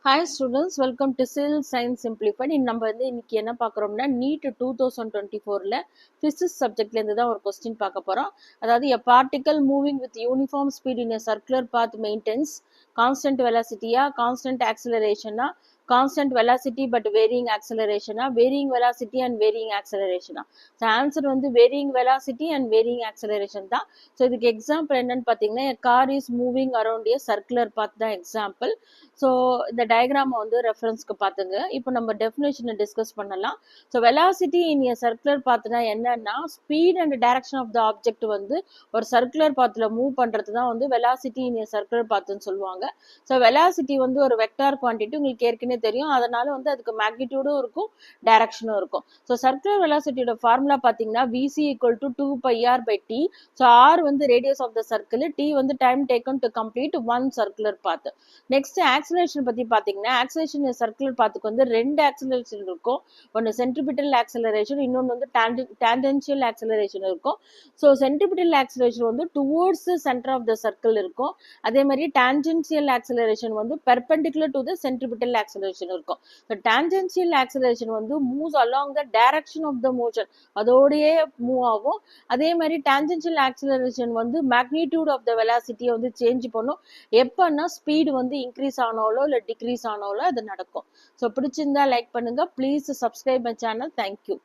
Hi students, welcome to Civil Science Simplified. நம்ம இன்னைக்கு என்ன பார்க்குறோம்னா நீட் 2024ல physics subjectல இருந்து தான் ஒரு கொஸ்டின் பார்க்க போறோம். அதாவது a particle moving with uniform speed in a circular path maintains constant velocity, constant acceleration, constant velocity but varying acceleration, varying velocity and varying acceleration. So answer varying velocity and varying acceleration தான். So இதுக்கு example என்னன்னு பார்த்தீங்கன்னா a car is moving around a circular path தான் example. So இந்த டயக்ராமை ரெஃபரன்ஸ்க்கு பார்த்துங்க. இப்போ நம்ம டெஃபினேஷனை டிஸ்கஸ் பண்ணலாம். So velocity in a circular பாத்துனா என்னன்னா speed and direction of the object ஒரு சர்க்குலர் பாத்தில் மூவ் பண்ணுறது தான் வெலாசிட்டி இன் ஏ சர்க்குலர் பாத்துன்னு சொல்லுவாங்க. ஸோ வெலாசிட்டி ஒரு வெக்டார் குவான்டிட்டி உங்களுக்கு ஏற்கனவே தெரியும். அதனால அதுக்கு மேக்னிடியூடும் இருக்கும், டைரக்ஷனும் இருக்கும். ஸோ சர்க்குலர் வெலாசிட்டியோட ஃபார்முலா பார்த்தீங்கன்னா VC equal to 2πr/t. So R radius of the circle, T time taken to complete one circular path. Next acceleration பத்தி பாத்தீங்கன்னா ஆக்சிலரேஷன் சர்க்குலர் பாத்துக்கு ரெண்டு ஆக்சிலரேஷன் இருக்கும். ஒன்னு சென்ட்ரிபிட்டல் ஆக்சிலரேஷன், இன்னொன்று டான்ஜென்ஷியல் ஆக்சிலரேஷன் இருக்கும். So centripetal acceleration towards centre of the circle இருக்கும். அதே மாதிரி tangential acceleration perpendicular to the centripetal acceleration இருக்கும். So tangential acceleration moves along the direction of the motion, அதோடயே மூவ் ஆகும். அதே மாதிரி tangential acceleration magnitude of the வெலாசிட்டியை change பண்ணும். எப்பன்னா ஸ்பீடு இன்க்ரீஸ் ஆனாலோ இல்லை டிக்ரீஸ் ஆனாலோ அது நடக்கும். ஸோ பிடிச்சிருந்தா லைக் பண்ணுங்க. Please subscribe my channel. Thank you.